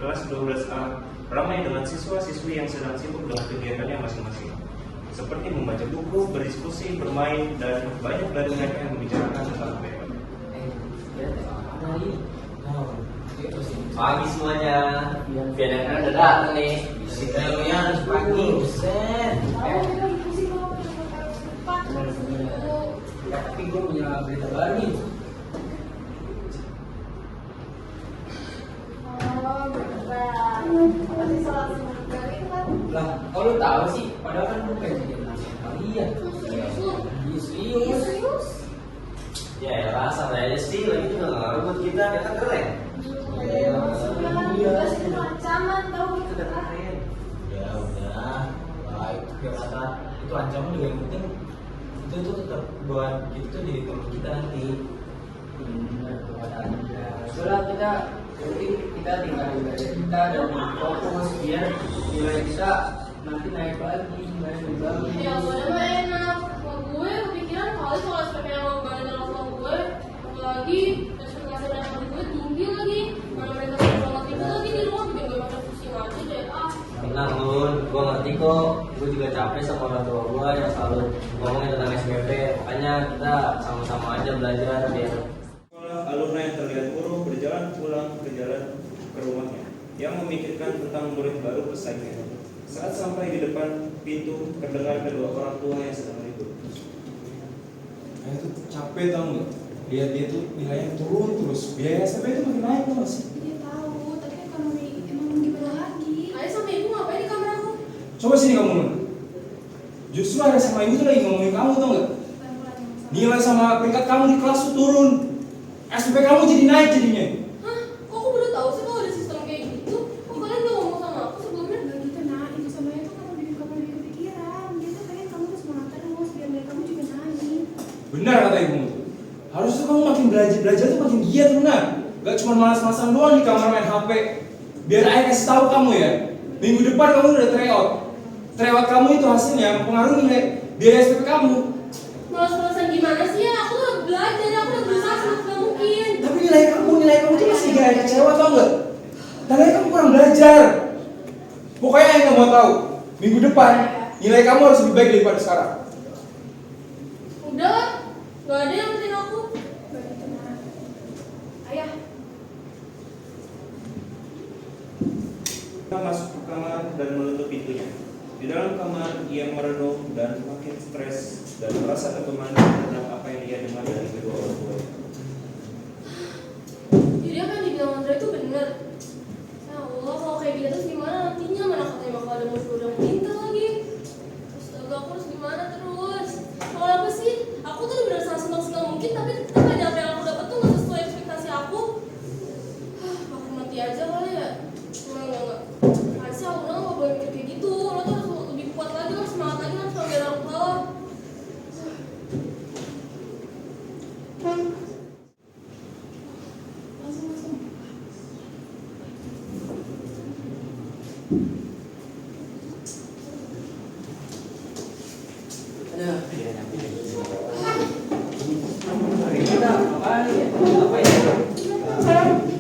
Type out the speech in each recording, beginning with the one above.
kelas 12A ramai dengan siswa-siswi yang sedang sibuk dengan kegiatannya masing-masing, seperti membaca buku, berdiskusi, bermain, dan banyak dari mereka yang membicarakan tentang mereka. Pagi semuanya, biar udah datang nih. Kalian pagi, buset. Ya, tapi gue punya berita baru nih. Lah, kok lu tahu sih? Padahal kan gue pengen jadi nasihat kalian. Serius. Ya rasa aja sih, lagi juga nggak ngaruh buat kita kan keren. Ancaman tau Itu udah keren. Ya udah, baik. Kata itu ancaman juga yang penting itu tetap buat kita jadi teman kita nanti. Setelah kita nanti kita tinggal belajar kita dan fokus biar nilai kita nanti naik lagi, naik lagi. ya gue mah enak. Kalau gue kepikiran kali soal SPP yang mau banget dalam sama gue, apalagi ekspektasi dari temen gue tinggi lagi. Mana mereka sama kita lagi di rumah bikin gue makin pusing aja deh. Tenang Lun, gue ngerti kok. Gue juga capek sama orang tua gue yang selalu ngomongin tentang SPP. Makanya kita sama-sama aja belajar biar Sekolah alumni yang terlihat buruh berjalan pulang ke jalan ke rumahnya, yang memikirkan tentang murid baru pesaingnya. Saat sampai di depan pintu, terdengar kedua orang tua yang sedang ribut. Saya tuh capek tau nggak? Lihat dia tuh nilainya turun terus, biaya SMP itu makin naik tau nggak sih? Dia tahu, tapi ekonomi emang gimana lagi? Ayah sama ibu ngapain di kamar aku? Coba sini kamu Nun. Justru ayah sama ibu tuh lagi ngomongin kamu tau nggak? Nilai sama peringkat kamu di kelas tuh turun, SPP kamu jadi naik jadinya. Hah? Kok aku baru tahu sih kalau ada sistem kayak gitu? Kok kalian gak ngomong sama aku sebelumnya? Gak gitu nak, ibu sama ayah tuh kalau bikin kamu jadi kepikiran. Dia tuh pengen kamu tuh semangat terus, biar nilai kamu juga naik. Benar kata ibu. Harusnya kamu makin belajar tuh makin giat benar. Gak cuma malas-malasan doang di kamar main HP. Biar ayah kasih tahu kamu ya. Minggu depan kamu udah tryout. Tryout kamu itu hasilnya mempengaruhi nilai biaya SPP kamu. Malas-malasan gimana sih ya? Aku udah belajar, aku udah berusaha semaksimal mungkin. Tapi nilai kamu tuh masih gaya kecewa tau nggak? Tandanya kamu kurang belajar. Pokoknya ayah nggak mau tahu. Minggu depan nilai kamu harus lebih baik daripada sekarang. Udah lah, gak ada yang penting aku. Gak gitu nak. Ayah, Dia masuk ke kamar dan menutup pintunya. Di dalam kamar, ia merenung dan makin stres dan merasa tertemankan tentang apa yang ia dengar dari kedua orang tua. Jadi apa yang dibilang Andra itu bener. Ya Allah, kalau kayak gitu terus gimana nantinya? Mana katanya bakal ada musuh yang minta lagi. Astaga, aku harus gimana terus? Kalau apa sih? Aku tuh udah berusaha semaksimal mungkin, tapi tetap aja apa yang aku dapat tuh gak sesuai ekspektasi aku. Aku mati aja kali ya? Enggak. Harusnya aku gak boleh mikir kayak gitu. Lo tuh harus lebih kuat lagi, harus semangat lagi, harus biar aku kalah. langsung. Aduh, hari ini kita apaan ya? Apa ya?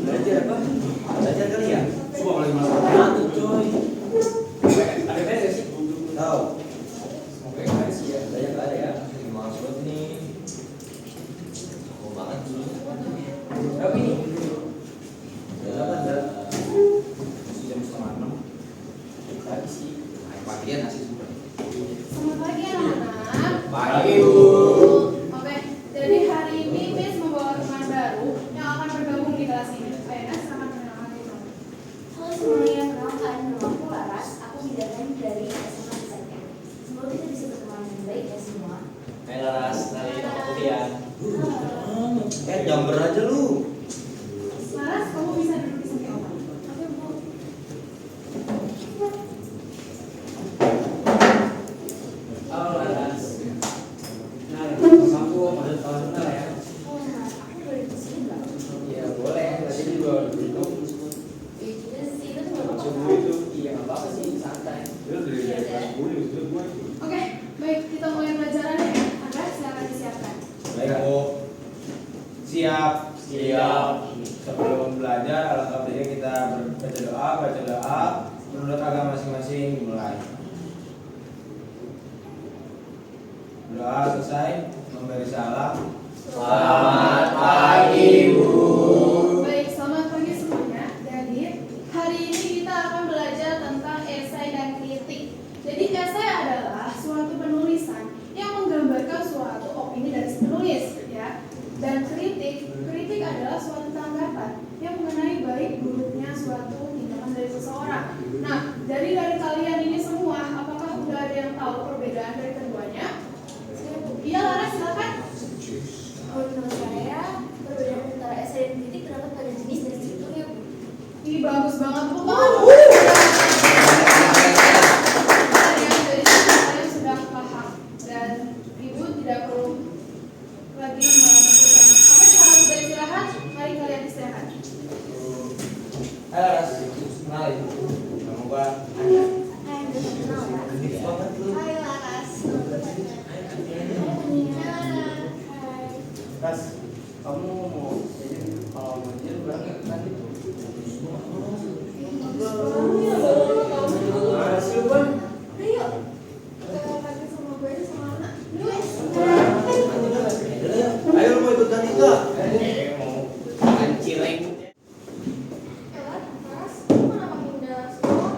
Belajar apa? Belajar kali ya? Coba kali masalah. Satu coy. Ada beres sih? Tahu. Oke, guys ya. Belajar nggak ada ya? Malas banget nih. Aku banget dulu. Tapi ini. Berapa dah? Jam 5:30. Tadi sih. Pagian nasi sudah. Selamat pagi anak-anak. Pagi Bu. Oke, jadi hari ini Miss membawa teman baru yang akan bergabung di kelas ini. Ayo Nas, selamat mengenalkan diri kamu. Halo semuanya, kenalkan nama aku Laras, aku bidangan dari SMA Desainnya. Semoga kita bisa berteman dengan baik ya semua. Hai Laras, dari nama kuliah. Halo. Jamber aja lu. Laras, kamu bisa duduk di samping Oma. Oke, Bu. Halo Laras. Nah, aku mau tahu kenal ya. Oh, nah, aku boleh di sini nggak? Iya boleh, tadi juga duduk. Iya sih, itu nggak apa-apa. Coba itu, iya nggak apa-apa sih, santai. Oke, baik, kita mulai pelajarannya ya. Andra, silakan disiapkan. Baik Bu. Siap. Siap. Sebelum belajar, alangkah baiknya kita baca doa menurut agama masing-masing dimulai. Doa selesai, memberi salam. Selamat pagi, Bu. Baik, selamat pagi semuanya. Jadi, hari ini kita akan belajar tentang esai dan kritik. Jadi, esai adalah suatu penulisan yang menggambarkan suatu opini dari si penulis, ya. Dan kritik adalah suatu tanggapan yang mengenai baik buruknya suatu tindakan dari seseorang. Nah, dari kalian ini semua, apakah udah ada yang tahu perbedaan dari keduanya? Iya, Lara, silakan. Menurut saya, perbedaan antara esai dan kritik terdapat pada jenis dan strukturnya, Bu. Ih, bagus banget, Bu. Kalian dari sini kalian sudah paham dan Ibu tidak perlu lagi mengumpulkan. Oke, kalau sudah istirahat, mari kalian istirahat. Halo, Ras. Kenalin. Nama gua Anda. Hai, belum kenal ya? Cantik banget lu. Hai, Laras. Hai. Ras, kamu mau jadi kalau ngajar berangkat kan itu? Ras, lu kan? Ayo. Kita pakai sama gue aja sama anak. Ayo lu mau ikut kanita? Mau mancing rambutnya. Laras, kamu kenapa pindah sekolah?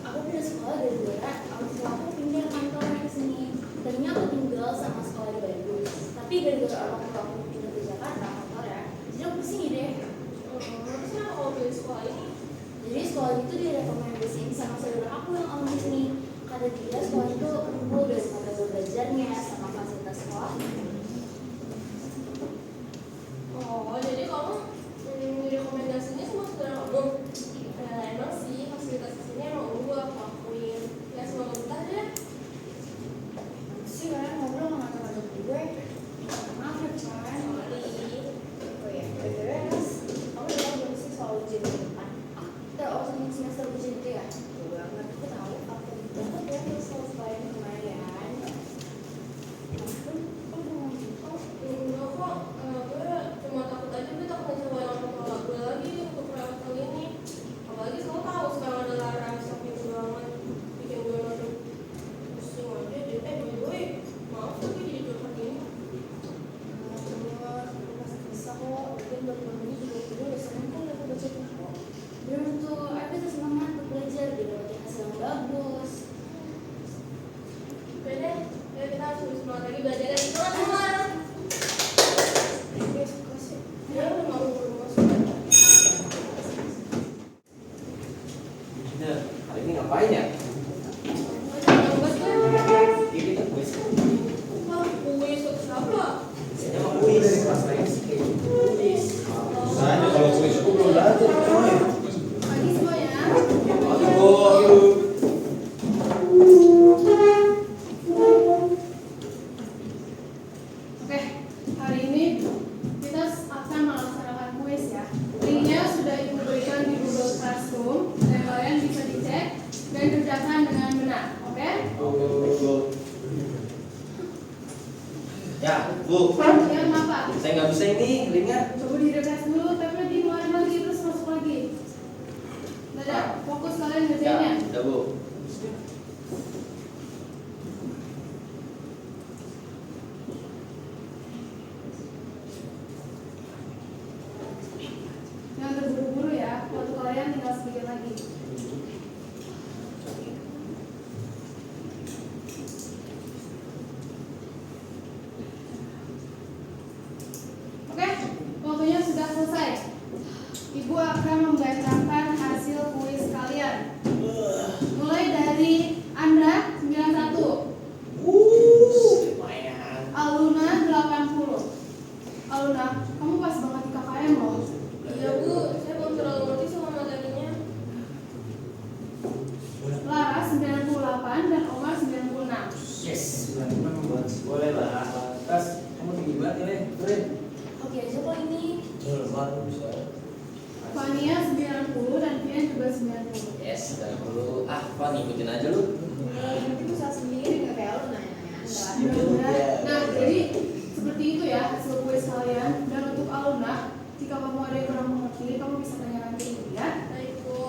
Aku pindah sekolah gara-gara orang tua aku pindah kantor ke sini. Tadinya aku tinggal sama sekolah di Bandung, tapi gara-gara orang tua aku pindah ke Jakarta kantor ya, jadi aku kesini deh. Terus kenapa kamu pilih sekolah ini? Jadi sekolah itu direkomendasiin sama saudara aku yang alumni sini. Kata dia sekolah itu unggul dari metode belajarnya sama fasilitas sekolah. Oh, jadi kamu rekomendasinya sama saudara kamu? Ya, emang sih fasilitas di sini emang unggul, aku akuin. Ya, semoga betah deh. Sih kalian ngobrol nggak ngatur gue. Maaf ya kan. Sorry. Oh ya, beres. Kamu udah tahu belum sih soal ujian minggu depan? Kita sama semester ujian itu ya. Gue banget. Aku tahu aku dapat ya terus selesai kemarin. Enggak kok, gue cuma takut aja, gue takut ngecewain orang tua gue lagi untuk lewat kali ini. Apalagi kamu tahu sekarang ada Laras yang pintu banget, bikin gue nonton pusing aja deh. By the way, maaf tapi jadi curhat ini. Bisa kok, mungkin buat ini juga udah seneng kan aku baca buku. Biar untuk aku bisa semangat untuk belajar biar dapetin hasil yang bagus. Oke deh, ya kita harus lebih semangat lagi belajar dan semangat semua. Ya, udah mau masuk. Nah, hari ini ngapain ya? Ini kita kuis. Wah, kuis untuk siapa? Biasanya mah kuis dari kelas lain sih kayak kuis. Soalnya kalau kuis aku belum belajar coy. Pagi semuanya. Oke, hari ini kita akan melaksanakan kuis ya. Linknya sudah Ibu berikan di Google Classroom dan kalian bisa dicek dan kerjakan dengan benar. Oke? Ya, Bu. Yang apa? Saya nggak bisa ini linknya. Coba di-refresh dulu, tapi dikeluarin lagi terus masuk lagi. Dadah, fokus kalian ngerjainnya. Ya, udah Bu. Jangan terburu-buru ya, waktu kalian tinggal sedikit lagi. Oke, waktunya sudah selesai. Ibu akan membacakan hasil kuis kalian. Mulai dari Andra 91, Lumayan. Aluna 80. Aluna, kamu pas banget di KKM loh. Iya Bu, saya belum terlalu ngerti sama materinya. Lara 98 dan Omar 96. Yes, 96 buat boleh lah. Tas, kamu tinggi banget ya, Len. Oke aja kok ini. Baru bisa. Fania 90 dan Fian juga 90. Yes, udah perlu. Ah, Pan ngikutin aja lu. Nanti gue salah sendiri nggak kayak lo nanya-nanya. Nah, jadi seperti itu ya hasil kuis kalian. Dan untuk Aluna, jika kamu ada yang kurang mengerti, kamu bisa tanyakan ke ibu ya. Baik Bu.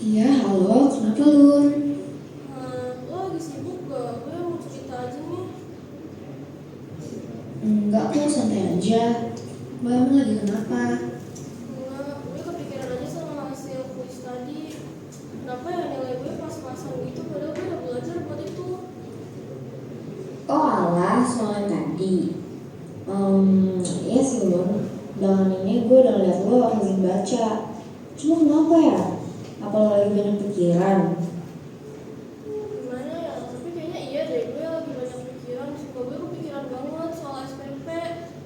Iya, halo, kenapa Lun? Lo lagi sibuk gak? Gue mau cerita aja nih. Enggak kok, santai aja. Mbak emang lagi kenapa? Enggak, gue kepikiran aja sama hasil kuis tadi. Kenapa ya nilai gue pas-pasan gitu, padahal gue udah belajar buat itu. Oh alah, soal yang tadi. Iya sih Lun. Belakangan ini gue udah liat lo rajin baca. Cuma kenapa ya? Apa lo lagi banyak pikiran? Gimana ya? Tapi kayaknya iya deh, gue lagi banyak pikiran. Sumpah gue kepikiran banget soal SPP.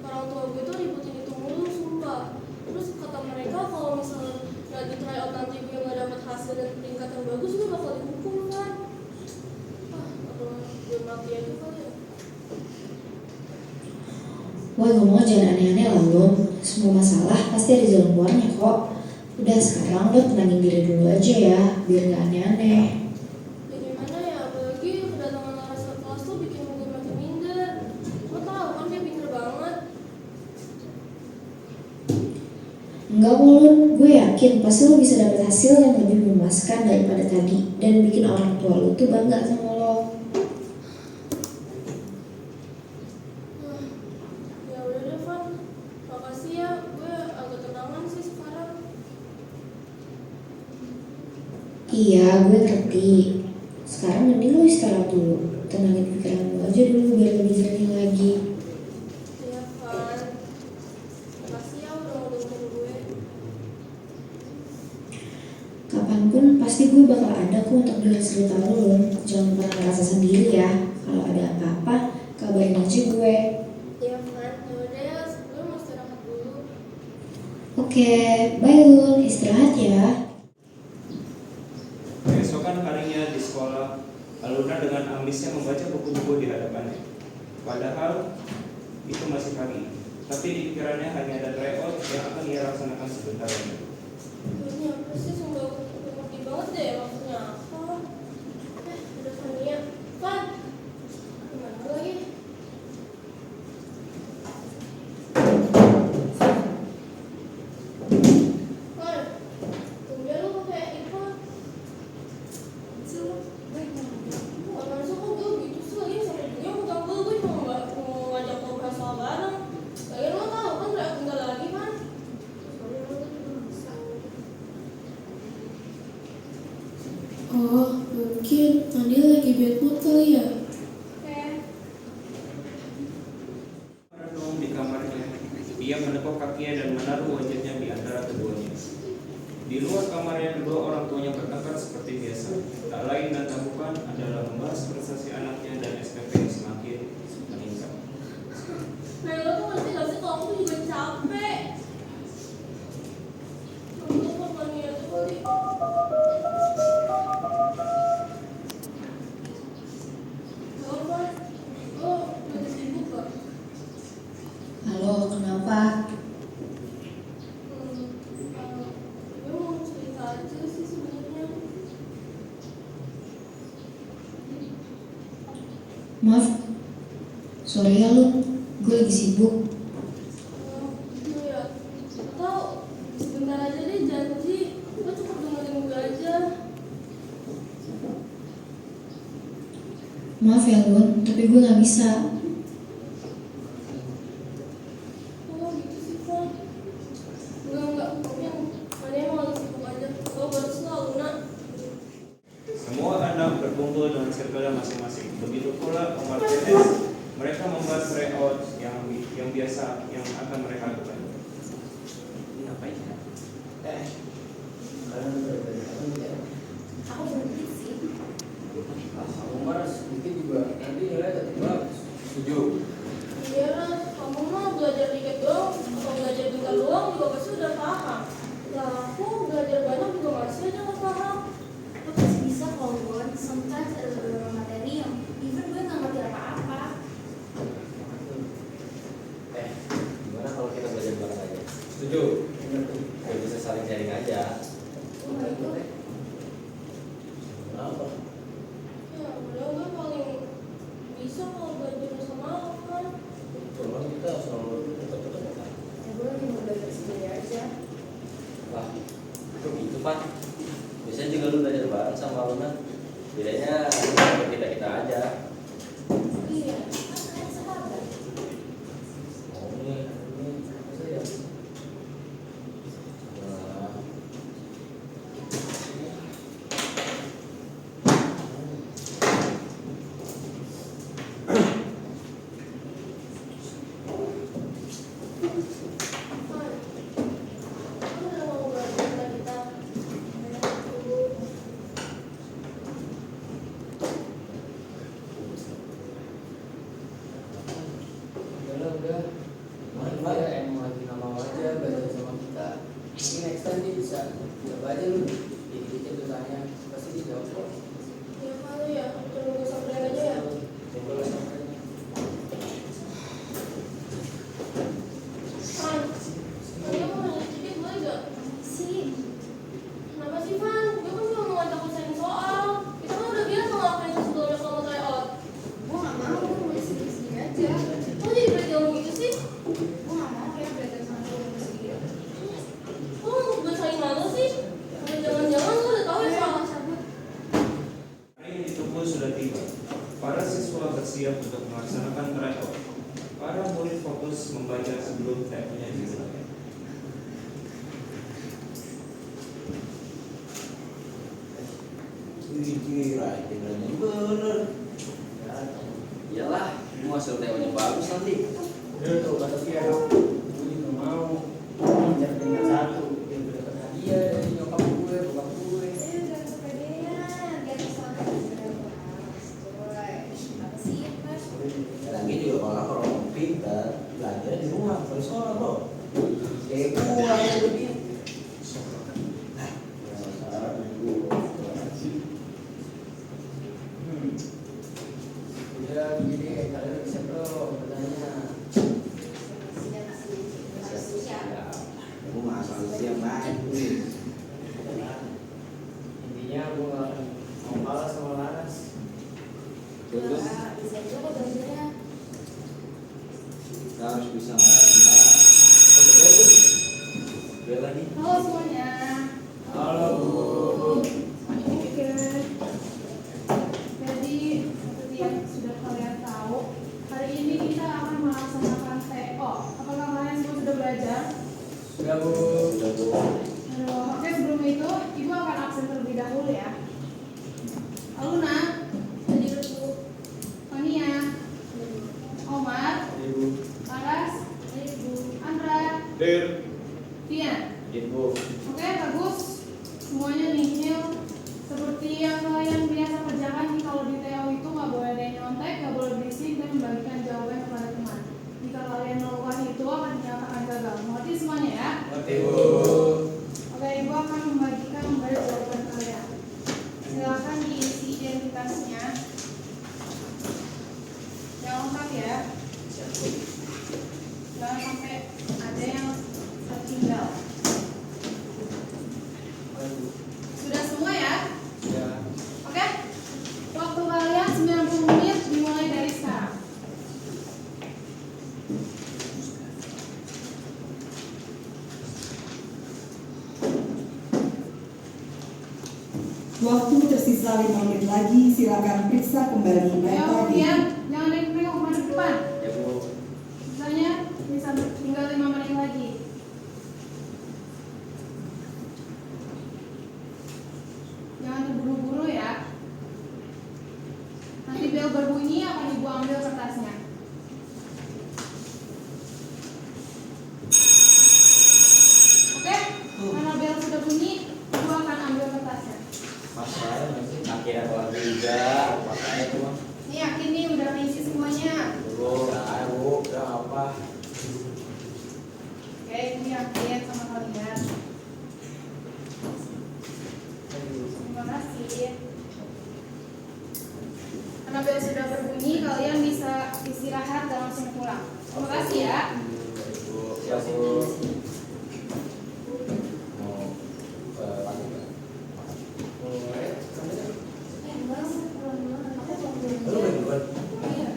Orang tua gue tuh ributin itu mulu, sumpah. Terus kata mereka kalau misalnya nggak di tryout nanti gue nggak dapet hasil dan tingkat yang bagus, gue bakal dihukum kan. Aduh, gue mati aja kali ya. Wah ngomong jangan aneh-aneh lah Lun. Semua masalah pasti ada jalan keluarnya kok. Udah sekarang lo tenangin diri dulu aja ya, biar gak aneh-aneh. Ya gimana ya, apalagi kedatangan Laras ke kelas tuh bikin gue makin minder. Lo tau kan dia pinter banget. Enggak Lun, gue yakin pasti lo bisa dapet hasil yang lebih memuaskan daripada tadi. Dan bikin orang tua lo tuh bangga sama lo. Ya udah deh Van, makasih ya, gue agak tenangan sih sekarang. Iya, gue ngerti. Sekarang mending lo istirahat dulu. Tenangin pikiran lo aja dulu biar lebih jernih lagi. Iya Van, makasih ya udah mau dengerin gue. Kapanpun pasti gue bakal ada kok untuk dengar cerita lo Lun. Jangan pernah ngerasa sendiri ya. Kalau ada apa-apa, kabarin aja gue. Iya Van, ya udah ya, gue mau istirahat dulu. Oke, bye Lun. Istirahat ya. Keesokan harinya di sekolah, Aluna dengan ambisnya membaca buku-buku di hadapannya. Padahal itu masih pagi, tapi di pikirannya hanya ada tryout yang akan ia laksanakan sebentar lagi. Ini apa sih, sumpah gue ngerti banget deh maksudnya apa. Ada Vania. Van, gimana lagi? Van, tumben lu pakai IPA. Gak masuk kok gue gitu sih, lagi sampai juga mau tampil gue cuma mau ngajak lo bahas soal bareng. Lagian lo tau kan tryout bentar lagi kan? Oh, mungkin Nadia lagi bad mood kali ya? Merenung di kamarnya, dia menepuk kakinya dan menaruh wajahnya di antara keduanya. Di luar kamarnya, kedua orang tuanya bertengkar seperti biasa. Tak lain dan tak bukan adalah membahas prestasi anaknya dan SPP yang semakin meningkat. Nah, lo tuh ngerti gak sih kalau aku tuh juga capek. Untuk pertanyaan itu kali. Halo, Van. Lo lagi sibuk gak? Halo, kenapa? Gue mau cerita aja sih sebenarnya. Maaf. Sorry ya Lun, gue lagi sibuk. Gitu ya. Atau sebentar aja deh, janji. Lo cepet dengerin gue aja. Maaf ya Lun, tapi gue gak bisa. Oh gitu sih, Van. Enggak. Mungkin Mania mau lagi sibuk aja. Lo baru selalu, Nak. Semua anak berkumpul dengan circle masing-masing. Begitu pula Omar Tetes. Mereka membahas tryout yang biasa yang akan mereka lakukan. Ini ngapain ya? Kalian udah dari kapan ya? Aku berhenti sih. Kamu marah sedikit juga, nanti nilai tetap bagus. Setuju. Iya, kamu mah belajar dikit doang atau belajar bentar doang juga pasti udah paham. Nah, aku belajar banyak juga masih aja nggak paham. Aku pasti bisa kalau gue sometimes ada beberapa materi yang even gue nggak ngerti apa-apa. Gimana kalau kita belajar Biasanya juga lu belajar bareng sama Luna. Bedanya kita aja. Iya, kan ada sahabat. Oh ini apa saya? Aku udah mau belajar sama kita. Udah Mantap ya, emang lagi nggak mau aja belajar sama kita. Mungkin next time dia bisa coba aja lu dikit-dikit tuh tanya, pasti dia jawab kok. Ya kali ya, tunggu sampai aja ya. Coba lah sampai. Fan, tadi aku mau nanya sedikit boleh gak? Sih, Kenapa sih Fan? Gue kan cuma mau ngajak kusain soal. Kita kan udah biasa ngelakuin itu sebelumnya kamu tryout. Gue gak mau, gue mau sendiri aja. Kok jadi berarti ngomong gitu sih? Gue gak mau kayak belajar sama gue sendiri. Kok mau bersaing malu sih? Jangan-jangan lu udah tahu ya soal cabut. Hari yang ditunggu sudah tiba. Para siswa bersiap untuk melaksanakan tryout. Para murid fokus membaca sebelum tabnya dimulai. Kira ini bener. Iyalah, lu hasil teorinya bagus nanti. Udah tuh kata dia dong, gue juga mau ngejar tingkat 1 biar gue dapet hadiah dari nyokap gue, bokap gue. Udah kepedean, biar kesana apa sih Mas? Kadang ini juga kalau pintar belajar di rumah, kalau sekolah bro. Kayak gua yang lebih. Udah gini, kalian bisa bro bertanya. Gua masalah siang lagi. Intinya gue gak akan mau kalah sama Laras. Terus bisa juga kok belajarnya. Kita harus bisa ngalahin bel lagi. Halo semuanya. Halo Bu. Oke. Jadi seperti yang sudah kalian tahu, hari ini kita akan melaksanakan TO. Apakah kalian semua sudah belajar? Sudah Bu. Udah Bu. Aduh, oke sebelum itu, Ibu akan absen terlebih dahulu ya. Aluna, jadi dulu. Tonia, Omar, Ibu. Laras, Andra, Tian. Ibu. Oke, bagus. Semuanya nihil. Seperti yang kalian biasa kerjakan nih, kalau di TO itu nggak boleh ada yang nyontek, nggak boleh berisik, dan membagikan jawaban kepada teman. Jika kalian melakukan itu akan dinyatakan gagal. Mengerti semuanya ya? Ngerti Bu. Oke, Ibu akan membagikan kembali jawaban kalian. Silakan diisi identitasnya. Yang lengkap ya. Jangan sampai ada yang tertinggal. Sudah semua ya? Sudah. Oke? Waktu kalian 90 menit dimulai dari sekarang. Waktu tersisa 5 menit lagi, silakan periksa kembali Ayo, data di Tian, jangan nengok ke madu depan. Ya Bu. Sisanya bisa tinggal 5 menit lagi. Jangan terburu-buru ya. Nanti bel berbunyi akan Ibu ambil kertasnya. Oke? Karena bel sudah bunyi, Ibu akan ambil kertasnya. Masalah masih akhirnya kelar juga. Makanya tuh mah. Ini yakin nih udah ngisi semuanya. Bu, Bu, udah apa? Oke, ini yakin sama kalian. Terima kasih. Karena bel sudah berbunyi, kalian bisa istirahat dan langsung pulang. Terima kasih ya. Bu, siap Bu. Mau pagi nggak? Mulai. Bang, pulang-pulang aku belum Lu lagi buat. Iya.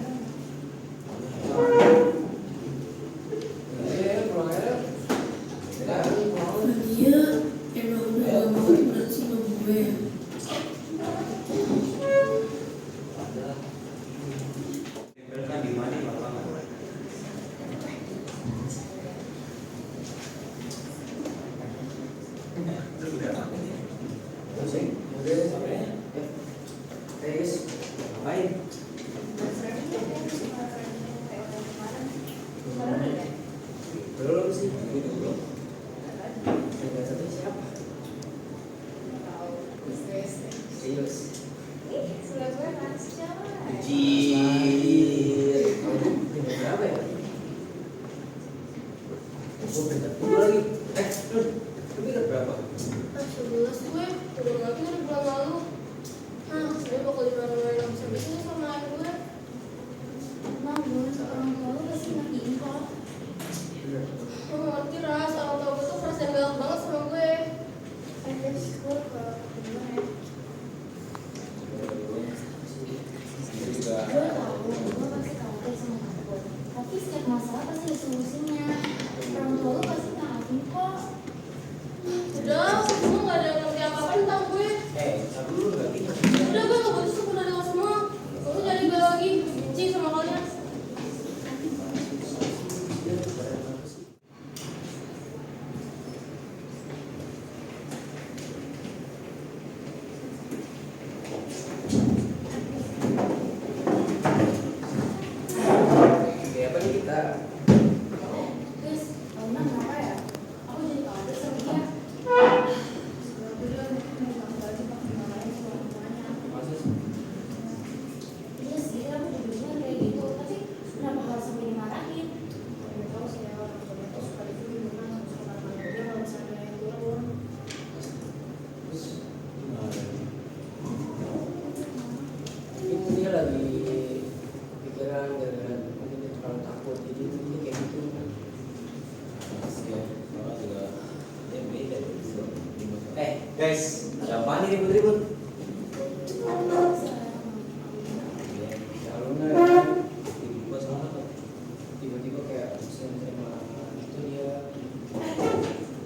Ayo pulang aja. Ya, pulang. Dia emang udah gak mau berarti sama gue. Tempelkan di mana di lapangan. Lu udah apa nih? Terus ya, udah sampai ya. Guys, Ngapain? belum sih. Itu belum. Yang satu siapa? Serius. Jir. Ini berapa ya? Gue bentar dulu lagi. Lu bilang berapa? 11 gue udah lagi dari bulan lalu. Gue bakal dimarahin habis ini sama ayah gue. Namun orang tua lu pasti ngertiin kok. Gue gak ngerti Ras, orang tua gue tuh perasaan galak banget sama gue. Terus gue ke rumah ya. Itu juga. Gue tahu, gue pasti khawatir sama aku. Tapi setiap masalah pasti ada solusinya. Orang tua lu pasti maafin kok. Udah, semua gak ada yang ngerti apa-apa tentang gue. Sabar dulu nggak gitu. Udah, gue gak butuh support dari lo semua. Gue tuh jadi gue lagi, benci sama kalian. Kayak apa nih kita? Guys, Luna kenapa ya? Aku jadi khawatir sama dia. Masa sih? Iya sih, aku juga bilang kayak gitu. Tapi kenapa harus sampai dimarahin? Gak tau sih ya, orang tua gue suka itu gimana, suka marah dia kalau misalnya yang turun. Terus mungkin dia lagi pikiran gara-gara mungkin dia terlalu takut jadi dia kayak gitu. Ya, orang juga ya beda gitu. Guys, siapa nih ribut-ribut? Kalau nggak Gua sama tuh. tiba-tiba kayak sering itu dia.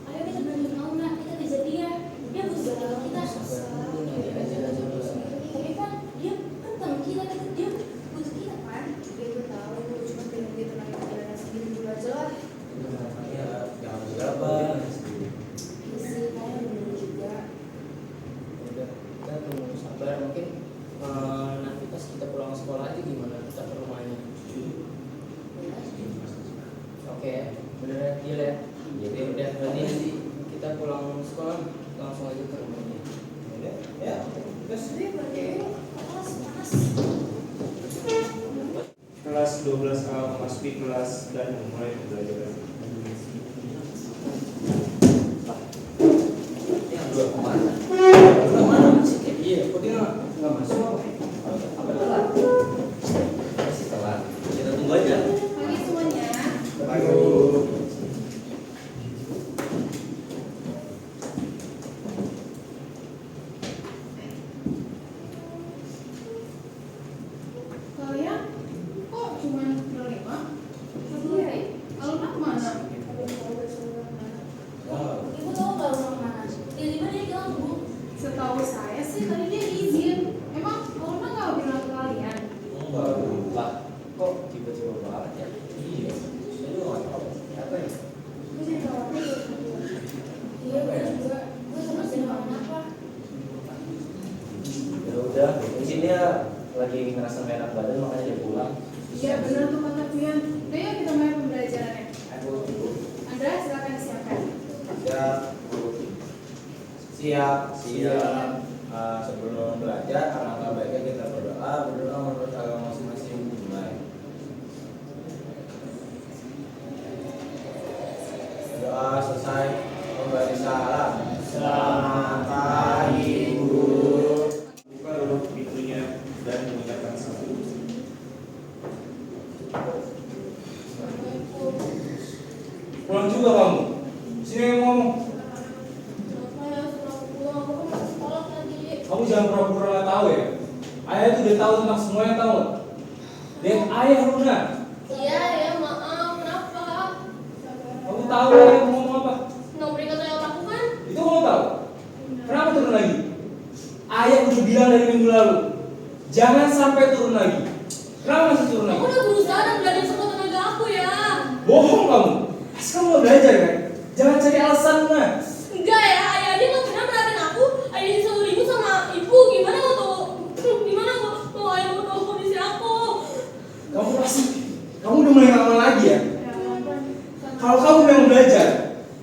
Ayo kita bantuin Luna, kita kejar dia. Dia butuh bantuan kita. Sabar dulu nanti aja dulu. Tapi kan dia teman kita butuh kita kan? Ya gue tau, cuma pengen dia tenangin pikirannya sendiri dulu aja lah. Ya, jangan gegabah. Iya sih, kayak bener juga. Udah, kita tunggu sabar mungkin nanti pas kita pulang sekolah aja gimana kita ke rumahnya. Oke, bener ya, deal ya. Jadi udah berarti nanti kita pulang sekolah langsung aja ke rumahnya. Udah, ya. Terus Kelas 12A memasuki kelas dan memulai pembelajaran. yang dua kemana? Udah mana masih kayak iya, kok dia nggak masuk apa? Apa telat? Masih telat. Kita tunggu aja. Pagi semuanya. Kalian kok cuma berlima? Iya. Aluna kemana? Ibu tahu nggak Luna kemana? Tiba-tiba dia bilang bu. Setahu saya sih tadi dia izin. Emang Aluna nggak bilang ke kalian? Enggak, lah. Kok tiba-tiba banget ya? Iya. Saya juga nggak tahu. Apa ya? Gue jadi khawatir. Iya, gue juga. Gue terus jadi apa? Ya udah, mungkin dia lagi ngerasa nggak enak badan makanya dia pulang. Iya benar tuh kata Pian. Udah yuk kita mulai pembelajarannya. Aku Andra silakan disiapkan. siap. Siap. Sebelum belajar, alangkah baiknya kita berdoa menurut agama masing-masing. Mulai. Doa selesai. Kembali salam. Selamat pagi guru. Buka dulu pintunya dan mengingatkan satu. Pulang juga kamu. Sini yang ngomong. Kenapa ya suruh aku pulang, aku kan masih sekolah tadi. Kamu jangan pura-pura nggak tahu ya. Ayah itu udah tahu tentang semuanya tahu nggak? Lihat ayah Luna. Iya ya, maaf, kenapa? Kamu tahu ayah mau ngomong apa? Nomor kata yang aku lakukan? Itu kamu tahu. Kenapa turun lagi? Ayah udah bilang dari minggu lalu, jangan sampai turun lagi. Kenapa masih turun lagi? Aku udah berusaha dan belajar semua tenaga aku ya. Bohong kamu. Pas kamu mau belajar kan? Jangan cari alasan nah. Enggak ya, ayah dia nggak pernah perhatiin aku. Ayah dia selalu ribut sama ibu. Gimana mau ayah mau tahu kondisi aku? Kamu udah mulai ngelawan lagi ya? Kalau kamu memang belajar,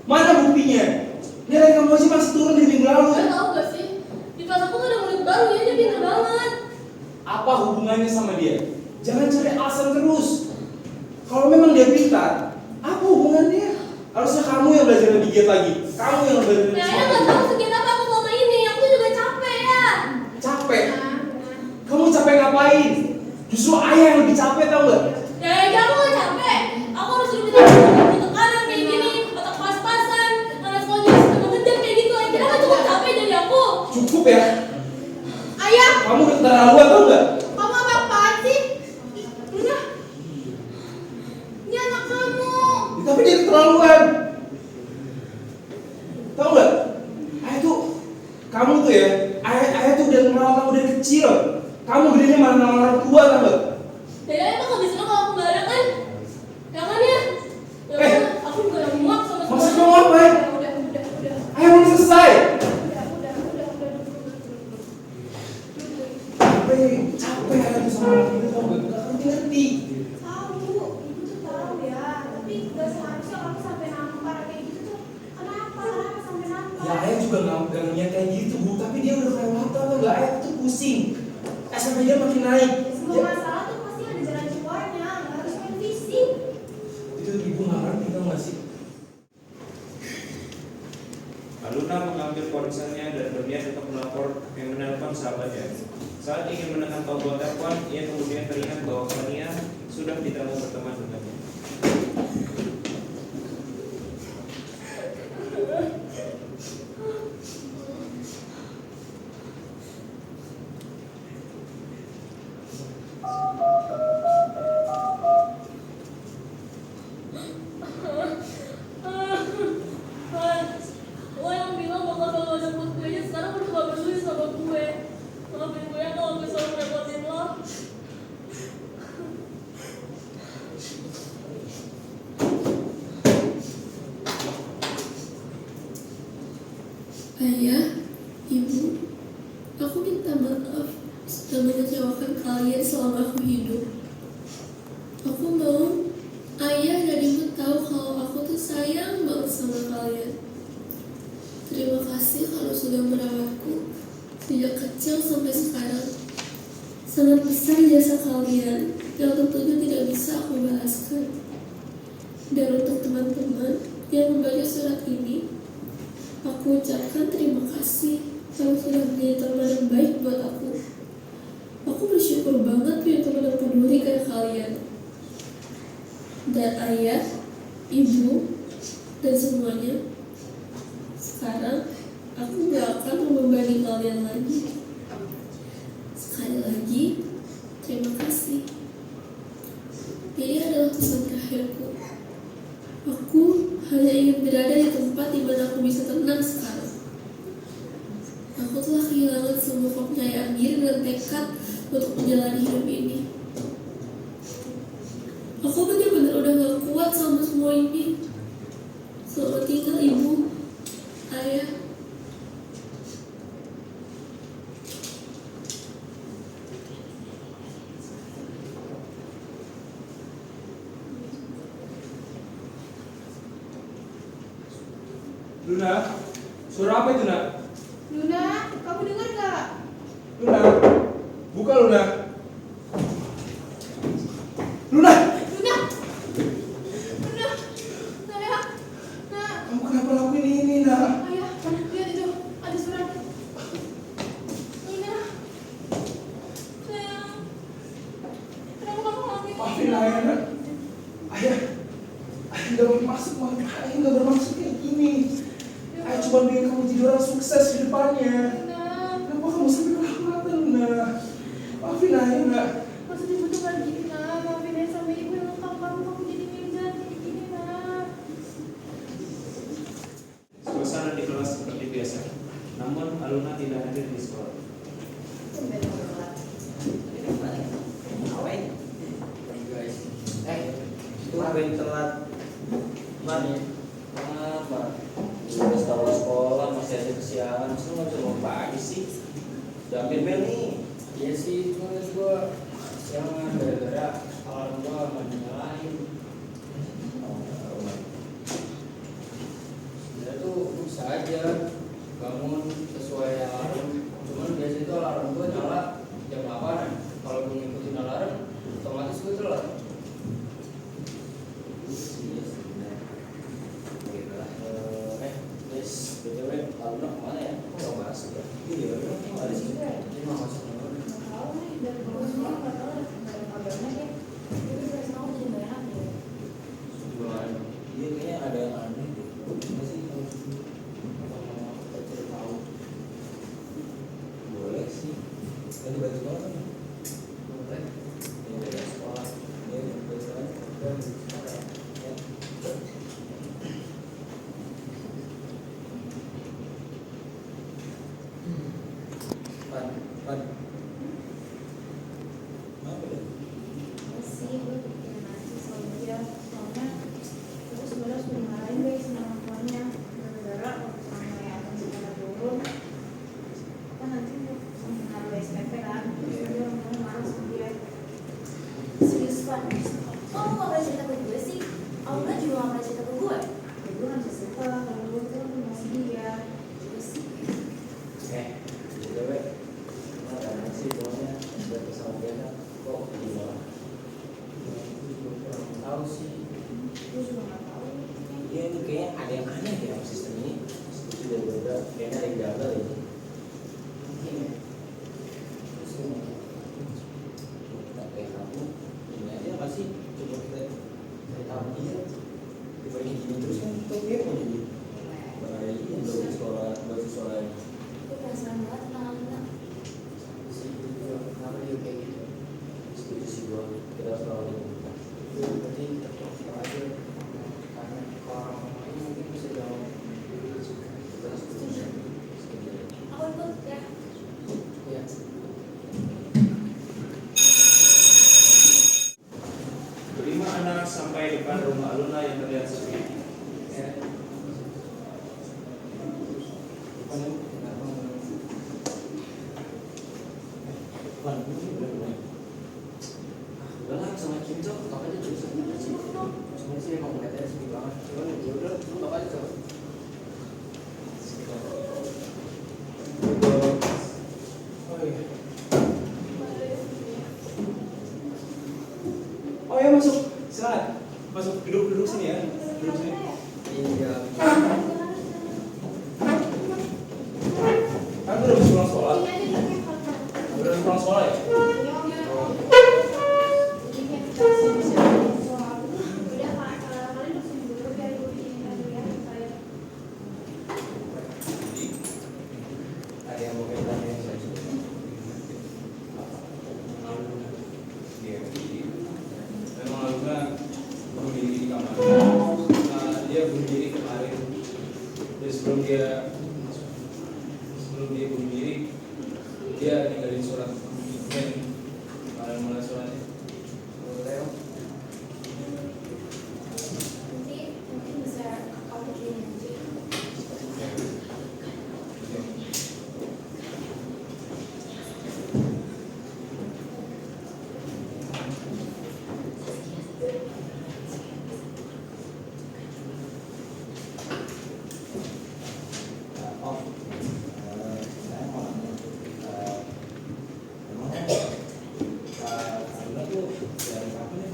mana buktinya? Nilai kamu aja masih turun dari minggu lalu. Kalian tahu gak sih? Di kelas aku ada murid baru ya, dia pintar banget. Apa hubungannya sama dia? Jangan cari alasan terus. Kalau memang dia pintar, apa hubungannya? Harusnya kamu yang belajar lebih giat lagi. Kamu yang belajar lebih Nah, ayah semangat. nggak tahu segiat apa aku selama ini. Aku juga capek ya. Capek? Kamu capek ngapain? Justru ayah yang lebih capek, tau gak? Ya aku nggak capek. Aku harus hidup tekanan kayak gini, otak pas-pasan, karena sekolahnya sistem kejam kayak gitu. Ayah kira nggak cukup capek jadi aku. Cukup ya? Ayah, Kamu udah keterlaluan, tau gak? kamu apa-apaan sih? Luna, ini anak kamu. Tapi dia keterlaluan. Tau gak? Kamu tuh ya, ayah tuh udah ngerawat kamu dari kecil. Kamu gedenya malah nama orang tua, tau gak? Jadi ayah bakal bisa kalau aku nggak ada kan? Ya kan ya? Ya udah, aku juga yang muak sama Maksud kamu apa ya? Udah. Ayah belum selesai. Udah. Capek ayah tuh sama orang itu, tau gak? Gak ngerti. Tahu, ibu tuh tahu ya. Tapi nggak seharusnya kamu sampai nampar kayak gitu tuh. Kenapa sampai nampar? Ya ayah juga gak niat kayak gitu, Bu. Tapi dia udah kelewatan, tau gak? Ayah tuh pusing. SMP dia makin naik. Semua masalah tuh pasti ada jalan keluarnya. Nggak harus main fisik. Itu ibu gak ngerti, tau gak sih? Luna mengambil ponselnya dan berniat untuk melapor yang menelpon sahabatnya. Saat ingin menekan tombol telepon, ia kemudian teringat bahwa Fania sudah tidak mau berteman dengannya. Lo yang bilang bakal selalu ada buat gue aja sekarang udah gak peduli sama gue. Maafin gue ya kalau gue selalu repotin lo. Ayah, ibu, aku minta maaf sudah mengecewakan kalian selama aku hidup. Aku mau ayah dan ibu tahu kalau aku tuh sayang banget sama kalian. Terima kasih kalau sudah merawatku sejak kecil sampai sekarang. Sangat besar jasa kalian yang tentunya tidak bisa aku balaskan. Dan untuk teman-teman yang membaca surat ini, aku ucapkan terima kasih kalau sudah menjadi teman yang baik buat aku. Aku bersyukur banget punya teman yang peduli kayak kalian. Dan ayah, ibu, dan semuanya, sekarang aku gak akan membebani kalian lagi. Sekali lagi, terima kasih. Ini adalah pesan terakhirku. Aku hanya ingin berada di tempat di mana aku bisa tenang sekarang. Aku telah kehilangan semua kepercayaan diri dan tekad untuk menjalani hidup ini. Aku benar-benar udah gak kuat sama semua ini. Selamat tinggal ibu, ayah. Luna, suara apa itu, Nak? Luna, kamu dengar nggak? Luna, buka Luna. Luna, Sayang, nak, kamu kenapa lakuin ini, Nak? ayah, lihat itu, ada surat. Luna, sayang, kenapa kamu ngelakuin Maafin ayah, Nak. Ayah gak bermaksud, ayah gak bermaksud kayak gini. Ayah cuma pengen kamu jadi orang sukses di depannya. Kenapa kamu sampai kelewatan, Luna? Maafin ayah, Nak. Maksud ibu tuh kan gini, nak. Maafin ya sama ibu yang ngekang kamu jadi jalan kayak gini, nak. Suasana di kelas seperti biasa, namun Aluna tidak hadir di sekolah. nih. Kenapa? Udah tahu sekolah masih ada kesiangan, masa nggak bisa bangun pagi sih? Udah hampir bel nih. Iya sih, cuma gue siangan gara-gara alarm gue nggak dinyalain. Sebenarnya tuh bisa aja bangun sesuai alarm. Cuman biasanya tuh alarm gue nyala jam 8-an. Kalau gue ngikutin alarm, otomatis gue telat. Guys, BTW, Aluna kemana ya? Kok nggak masuk ya? Iya, kok ada sih? Ini mau masuk dulu. Iya, kayaknya ada yang aneh deh. Nggak sih? Cari tahu. Boleh sih. Ganti baju sekolah kan? Boleh. Iya, baju sekolah. Iya, baju sekolah. Baju sekolah. Ya. Pan. Apa deh? Masih gue bikin nasi soalnya terus sebenarnya sudah dimarahin guys sama orang tuanya gara-gara waktu sama yang akan sekolah turun kan nanti mengaruh SPP kan terus dia orang tuanya marah sama dia. Serius Pan, kok lu gak pernah cerita ke gue sih? Aura juga gak pernah cerita ke gue. Ya gue nggak bisa cerita kalau gue tuh masih dia Terus sih, BTW, mana sih pokoknya buat sama dia kan? Kok gimana? Kurang tahu sih. gue juga nggak tahu. Iya, ini kayaknya ada yang aneh ya sama sistem ini. Sudah berbeda, kayaknya ada yang gagal ini. Mungkin ya. Terus gimana? Kita kayak kamu, ini aja apa sih? Coba kita cari tahu dia. Dibanding gini terus kan kita mau jadi. Bahaya ini untuk sekolah, buat sekolah ini. gue penasaran banget tentang Aluna. Sih, juga kenapa dia kayak gitu? Setuju sih gua, kita harus rawat ini. Berarti kita coba aja karena orang lain mungkin bisa jawab. Kita harus setuju. Setuju. Aku ikut ya. Iya. Kelima anak sampai depan rumah Aluna yang terlihat sepi. Wan, ini udah. Udah lah sama Kim Jong, apa aja terus aja sih. Cuma sih emang kelihatannya sepi banget. Cuman ya udah, lu apa aja coba. Oh ya masuk, silakan. Masuk, duduk sini ya. Duduk sini. Iya. Kan udah habis pulang sekolah. Udah habis pulang sekolah ya? Jadi, Ada yang mau kita tanya saya. Iya, jadi memang Aluna bunuh diri di kamar. Dia bunuh diri kemarin. Dan sebelum dia bunuh diri, dia ninggalin surat. Dan mana suratnya? Boleh om. Nanti mungkin bisa aku kirim nanti. Om, saya mau nanya, emangnya Aluna tuh dari kapan ya?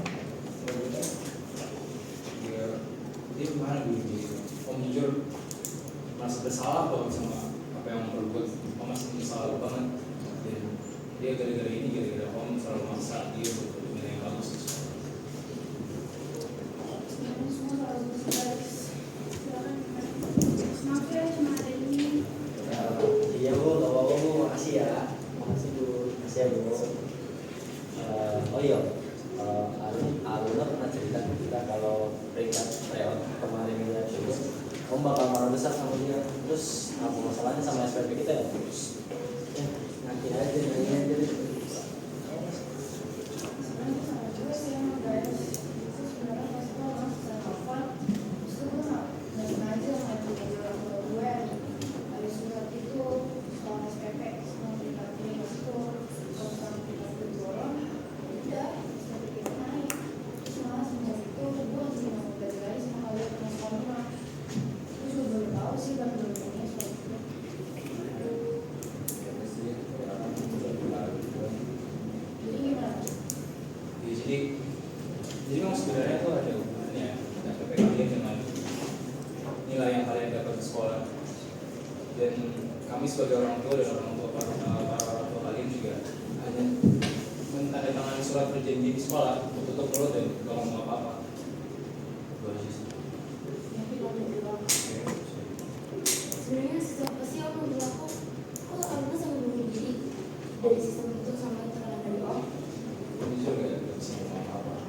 Dia kemarin bunuh diri. Om jujur merasa bersalah banget sama apa yang Om perbuat. Om masih bersalah banget. Dan dia gara-gara ini, gara-gara Om selalu maksa dia untuk nilai yang bagus. Sebenarnya semua kalau guys silakan maaf ya cuma ada ini. Iya bu, gak apa-apa bu, makasih ya. Makasih bu, makasih ya bu. Oh iya, Aluna pernah cerita ke kita kalau peringkat tryout kemarin ya, terus Om bakal marah besar sama dia. Terus apa masalahnya sama SPP kita ya? Ya, nanti aja, nanti aja deh. Sebenarnya salah juga sih emang guys. Itu sebenarnya pas itu orang sudah telepon, terus itu gue surat perjanjian di sekolah, tutup mulut dan gak ngomong apa-apa. Sebenarnya siapa sih yang berlaku? Kok Alina sampai bunuh diri dari sistem itu sama yang terkena dari Om? Ini juga gak bisa ngomong apa-apa.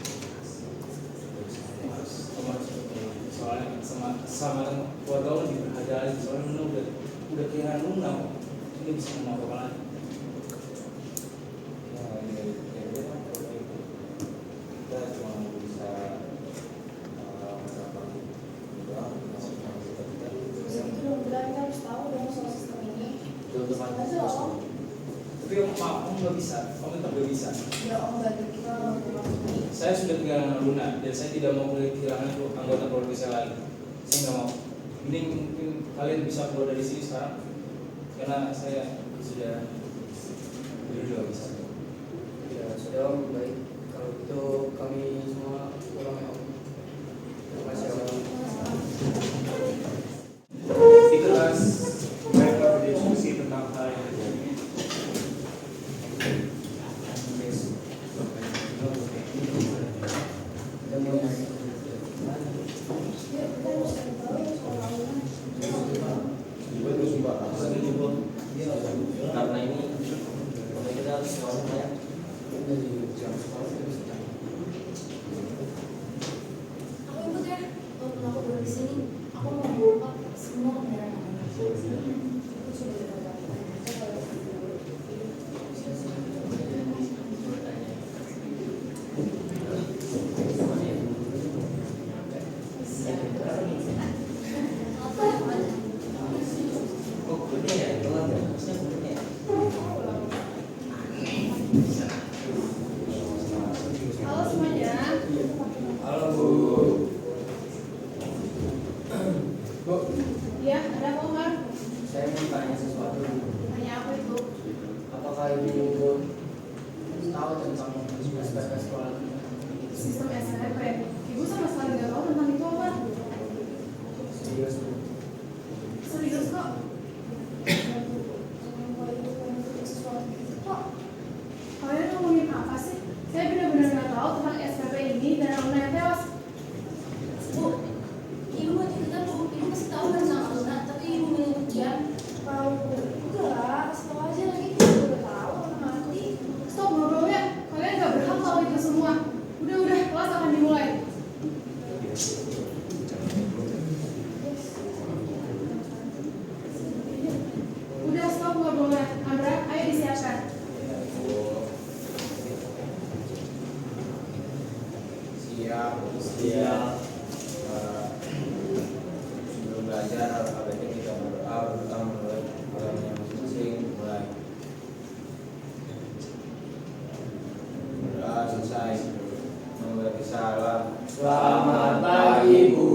Soalnya sama keluarga lo lebih berharga lagi. Soalnya Nuna udah kira Nuna, ini bisa ngomong apa lagi. Kita cuma bisa Itu beneran kan harus tahu dong soal sistem ini. Masa Om? Tapi om nggak bisa, om tetap nggak bisa. Ya Om bantu kita ini. Saya sudah kehilangan Luna dan saya tidak mau kehilangan anggota keluarga saya lagi. Saya nggak mau. Ini mungkin kalian bisa keluar dari sini sekarang karena saya sudah nggak bisa. Ya sudah Om, baik. Kalau gitu kami semua pulang ya Om. Terima kasih Om. Itulah mereka berdiskusi tentang hal yang terjadi. karena ini kita harus ngomong ya. Aku ikut ya, walaupun aku baru di sini, aku mau mengungkap semua kebenaran Alina. Aku sudah berkata-kata, kalau Oh, ini ya, telat ya. Harusnya ini ya. Halo semuanya. Halo Bu. Bu, Ya, ada apa Umar? saya mau tanya sesuatu. Tanya apa itu? Apakah Ibu tahu tentang SPP sekolah? Sistem SNMP. Ibu sama sekali nggak tahu tentang itu apa? Serius Bu. Serius kok. Kok? Kalian ngomongin apa sih? Saya benar-benar nggak tahu tentang SPP ini dan Alina yang tewas. Bu, ibu mau cerita Bu, ibu kasih tahu kan sama Alina, tapi ibu milih diam. Tahu? Enggak, kasih tahu aja lagi. Kita udah tahu orang mati. Stop ngobrolnya. Kalian nggak berhak tahu itu semua. Udah, kelas akan dimulai. Udah stop ngobrolnya. Andra, ayo disiapkan. Siap. Sebelum belajar harus baiknya kita berdoa menurut agamanya masing-masing. Mulai. Berdoa selesai. Memberi salam. Selamat pagi Bu.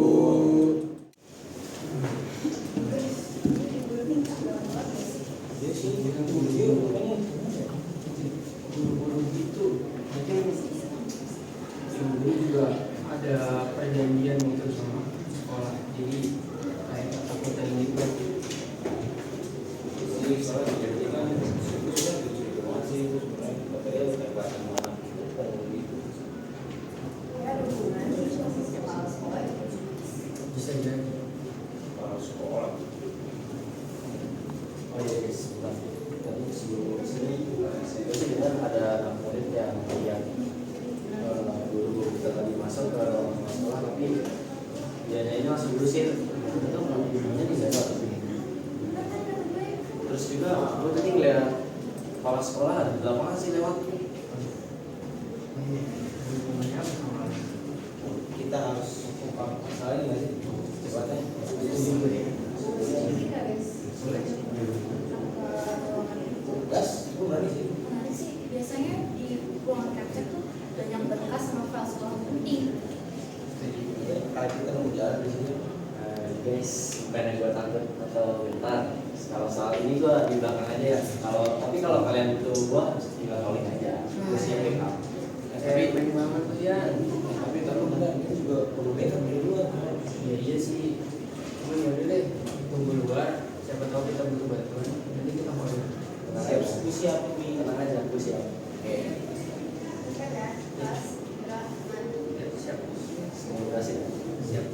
Dia sih buru-buru pokoknya. Buru-buru gitu. Mungkin Ibu juga ada perjanjian gitu sama sekolah. Jadi kayak takutan gitu. Jadi soalnya jadi kan itu sudah masih itu sebenarnya katanya udah bahasa mana gitu. Bisa jadi. Kepala sekolah. Oh iya guys, sebentar. Tadi sebelum sini saya sih dengar ada murid yang guru kita tadi masuk ke sekolah tapi dianya ini langsung berusir. Itu namanya di sana. Terus juga gue tadi ngeliat kepala sekolah ada di lapangan sih lewat. Hubungannya apa sama Alina? Kita harus ungkap masalah ini nggak sih? Cepatnya. Gas, gue berani sih. Menarik sih, biasanya di ruangan capture tuh banyak berkas sama file sekolah penting. Kalau kita mau jalan di sini. Guys, bukannya gue takut atau bentar. Kalau soal ini gue di belakang aja ya. Kalau kalian butuh gue, tinggal calling aja. Gue siap backup. Tapi main banget tuh ya. Tapi taruh enggak, ini juga perlu backup dari luar. Ya iya sih. Cuman yaudah deh, tunggu luar. Siapa tahu kita butuh bantuan. Nanti kita mau. Siap, gue siap nih. Tenang aja, gue siap. Oke. Siap ya, kelas, gerak, maju. Ya, siap. Semoga berhasil. Siap.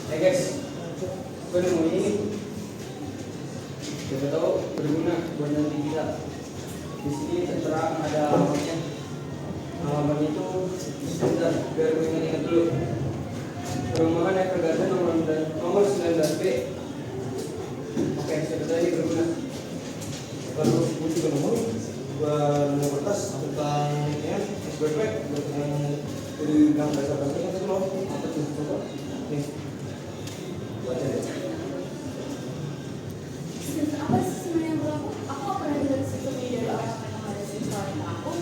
Hey guys, gue nemu ini. Siapa tahu berguna buat nanti kita. Di sini tertera ada alamatnya. Alamatnya itu sebentar, biar gue ingat dulu. Perumahan Evergarden nomor 19B. Oke, siapa tahu ini berguna. Kalau gue juga nemu nemu kertas tentang ya SBP yang dari gang dasar penting itu loh. Apa tuh coba? Nih. Baca deh. Sistem apa sih sebenarnya yang berlaku? Aku nggak pernah dengar sistem ini dari orang yang ada di sekolah aku.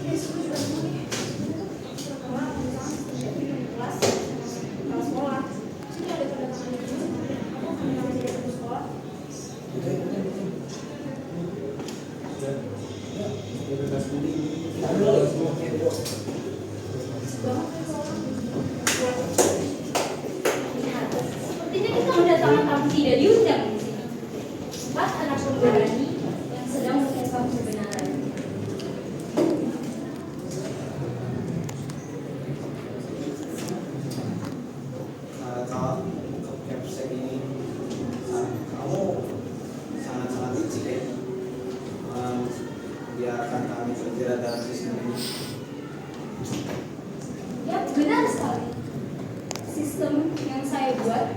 Oke, sudah juga dulu nih. Sekolah, misalnya sistem di kelas, kelas sekolah. Sini ada kedatangan di sini. Aku akan mengambil dari sekolah. Sudah. Ya, bebas budi. Ada semua kayak itu. Sepertinya kita mendatangkan tamu tidak diundang di sini. 4 anak pemberani yang sedang mengungkap kebenaran. Kalau capsek ini kamu sangat-sangat licik ya. Biarkan kami bergerak dalam sistem ini. Ya, benar sekali. Sistem yang saya buat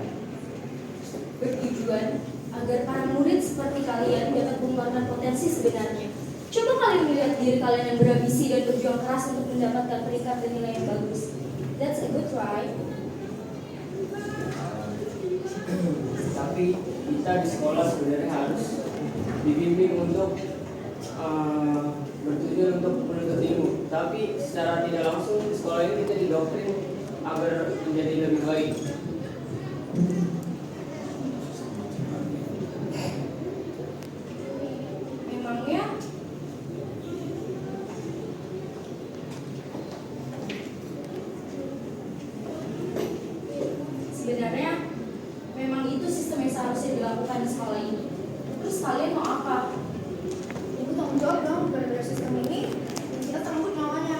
bertujuan agar para murid seperti kalian dapat mengeluarkan potensi sebenarnya. Coba kalian melihat diri kalian yang berambisi dan berjuang keras untuk mendapatkan peringkat dan nilai yang bagus. That's a good try. Tapi kita di sekolah sebenarnya harus dibimbing untuk bertujuan untuk menuntut ilmu. Tapi secara tidak langsung di sekolah ini kita didoktrin agar menjadi lebih baik. Memangnya sebenarnya memang itu sistem yang seharusnya dilakukan di sekolah ini. Terus kalian mau apa? Ibu tanggung jawab dong, gara-gara sistem ini kita terangkut nyawanya.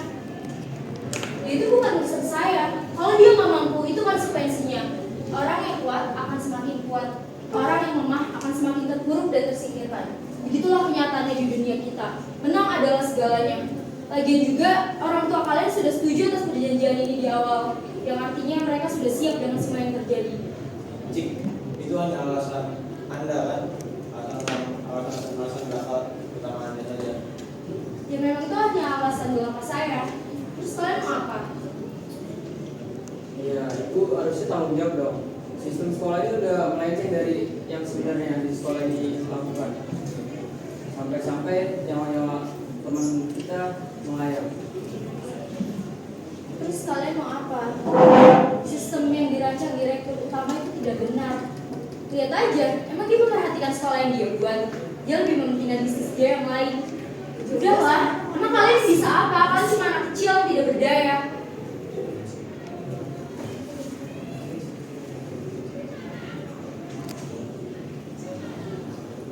Ya, itu bukan urusan saya. Kalau dia nggak mampu, itu konsekuensinya. Orang yang kuat akan semakin kuat. Orang yang lemah akan semakin terpuruk dan tersingkirkan. Begitulah kenyataannya di dunia kita. Menang adalah segalanya. Lagian juga orang tua kalian sudah setuju atas perjanjian ini di awal, yang artinya mereka sudah siap dengan semua yang terjadi. Cik, itu hanya alasan Anda kan? Alasan bakal utama Anda saja. Ya memang itu hanya alasan belaka saya. Terus kalian mau apa? Ya, ibu harusnya tanggung jawab dong. Sistem sekolah ini udah melenceng dari yang sebenarnya di sekolah ini lakukan. Sampai-sampai nyawa-nyawa teman kita melayang. Terus kalian mau apa? Sistem yang dirancang direktur utama itu tidak benar. Lihat aja, emang dia memperhatikan sekolah yang dia buat. Dia lebih mementingkan bisnis dia yang lain. Udahlah, emang kalian sisa apa? Kalian cuma anak kecil tidak berdaya.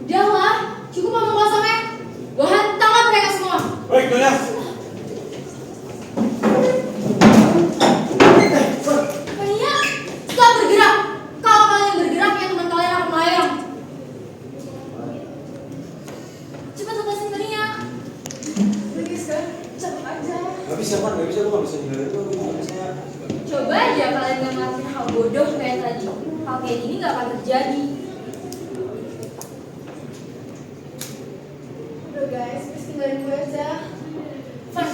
Udahlah, cukup ngomong kosongnya. Bahan tangkap mereka semua. Baik, Dona. Kalian stop bergerak. Kalau kalian bergerak, ya teman kalian akan melayang. Cepat lepasin tadinya. Lagi sekarang cepet aja. Gak bisa kan, gak bisa, gue gak bisa nyindir itu, gue gak bisa. Coba aja kalian nggak ngelakuin hal bodoh kayak tadi. Hal kayak gini nggak akan terjadi. Udah guys, please tinggalin gue aja. Van,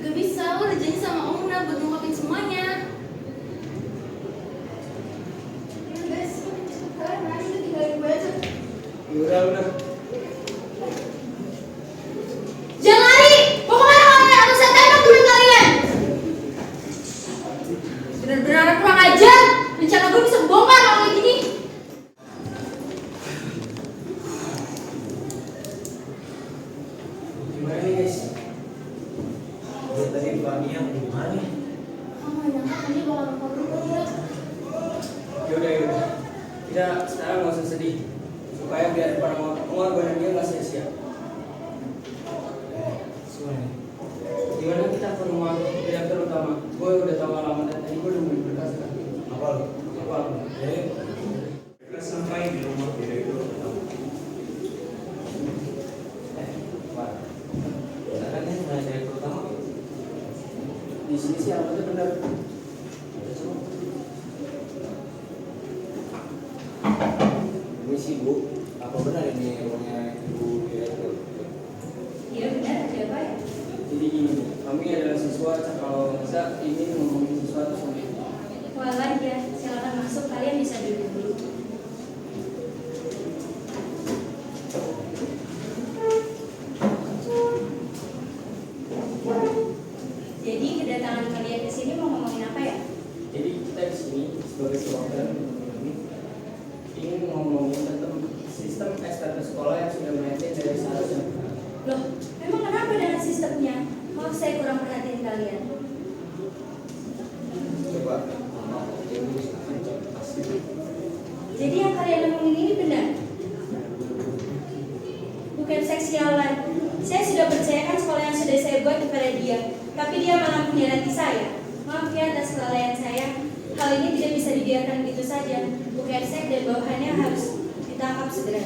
gak bisa. Lo udah janji sama Om Una buat ngungkapin semuanya. Ya guys, kalian berani udah tinggalin gue aja. Udah. Jangan lari! Mau kemana kalian? Atau saya tembak temen kalian? Bener-bener anak kurang ajar. Rencana gue bisa bongkar kalau kayak gini. Yaudah. Kita sekarang nggak usah sedih. Supaya biar pengorbanan dia nggak sia-sia. Gimana kita ke rumah direktur utama? Gue udah tahu alamatnya tadi, gue udah beli berkas kan. Apa lu? Apa? Kita sampai di rumah direktur utama. Pak. Kita kan ini rumah direktur utama. Di sini sih alamatnya benar. Permisi Bu, apa benar ini rumahnya Ibu Direktur? Iya benar, ada apa ya? Jadi gini, kami adalah siswa, kalau bisa ingin ngomongin sesuatu sama ibu. Walah ya, silakan masuk, kalian bisa duduk dulu. Jadi kedatangan kalian ke sini mau ngomongin apa ya? Jadi kita di sini sebagai perwakilan ingin ngomongin tentang sistem SPP sekolah yang sudah maintain dari seharusnya. Loh, memang kenapa dengan sistemnya? Maaf saya kurang perhatiin kalian. Coba. Jadi yang kalian ngomongin ini benar? Bukan seksualan. Saya sudah percayakan sekolah yang sudah saya buat kepada dia, tapi dia malah mengkhianati saya. Maaf ya atas kelalaian saya. Hal ini tidak bisa dibiarkan begitu saja. Bukan sek dan bawahannya harus ditangkap segera.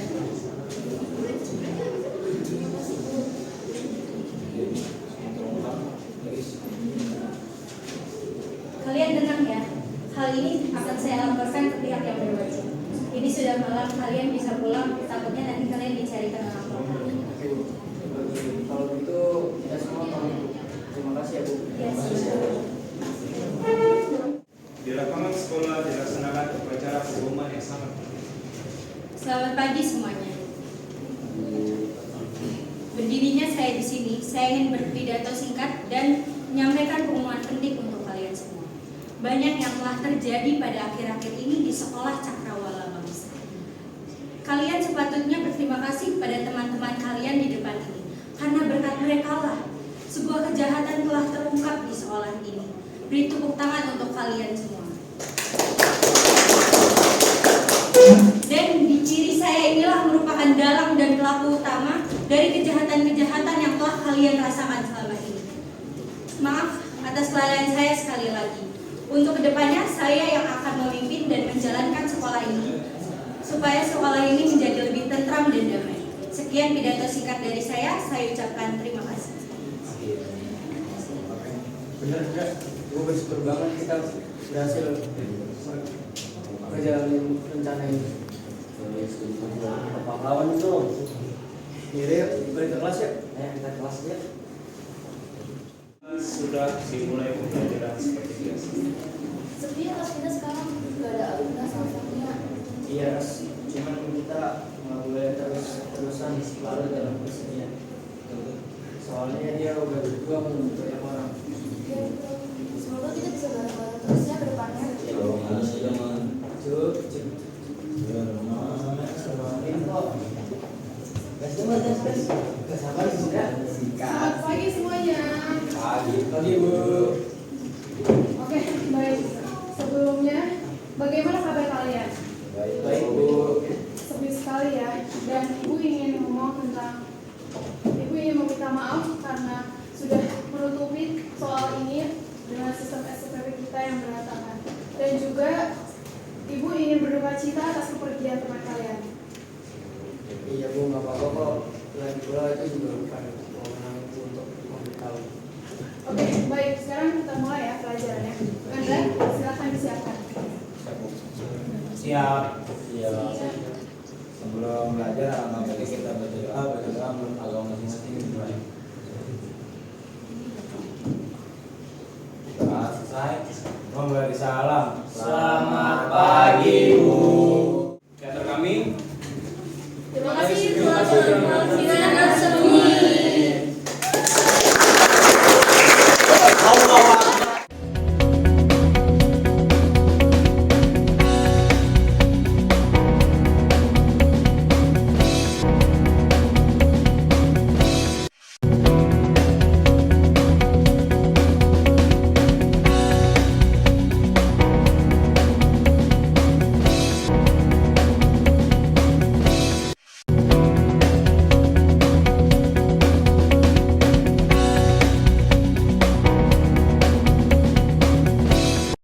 Kalian tenang ya. Hal ini akan saya laporkan ke pihak yang berwajib. Ini sudah malam, kalian bisa pulang. Takutnya nanti kalian dicarikan orang tua kalian. Kalau gitu kita semua pamit. Terima kasih ya Bu. Ya, siap. Di lapangan sekolah dilaksanakan upacara pengumuman yang sangat penting. Selamat pagi semuanya. Berdirinya saya di sini, saya ingin berpidato singkat dan menyampaikan pengumuman penting untuk kalian semua. Banyak yang telah terjadi pada akhir-akhir ini di sekolah Cakrawala Bangsa. Kalian sepatutnya berterima kasih kepada teman-teman kalian di depan ini, karena berkat mereka lah sebuah kejahatan telah terungkap di sekolah ini. Beri tepuk tangan untuk kalian semua. Dan di ciri saya inilah merupakan dalang dan pelaku utama dari kejahatan-kejahatan yang telah kalian rasakan selama ini. Maaf atas kelalaian saya sekali lagi. Untuk kedepannya saya yang akan memimpin dan menjalankan sekolah ini supaya sekolah ini menjadi lebih tentram dan damai. Sekian pidato singkat dari saya ucapkan terima kasih. Bener enggak? Gue bersyukur banget kita berhasil ngejalanin rencana ini. Pahlawan itu. Mirip, balik ke kelas ya? Kita kelas ya. Sudah dimulai pembelajaran seperti biasa. Sepi ya kelas kita sekarang gak ada alumni sama Fatia. Iya, cuman kita nggak boleh terusan larut dalam kesedihan. Soalnya dia udah berjuang untuk yang orang. Semoga kita bisa bareng-bareng terus ya ke depannya. Cuk. Selamat pagi semuanya. Pagi Bu. Oke, baik. Sebelumnya, bagaimana kabar kalian? Baik Bu. Sepi sekali ya. Dan Ibu ingin Ibu ingin meminta maaf karena sudah menutupi soal ini dengan sistem SPP kita yang berantakan. Dan juga Ibu ingin berduka cita atas kepergian teman kalian. Iya Bu, nggak apa-apa kok. Lagi pula itu juga bukan wewenang untuk memberitahu. Oke, baik. Sekarang kita mulai ya pelajarannya. Anda silakan disiapkan. Siap. Sebelum belajar, alangkah baiknya kita berdoa menurut agama masing-masing. Selesai. Memberi salam. Selamat pagi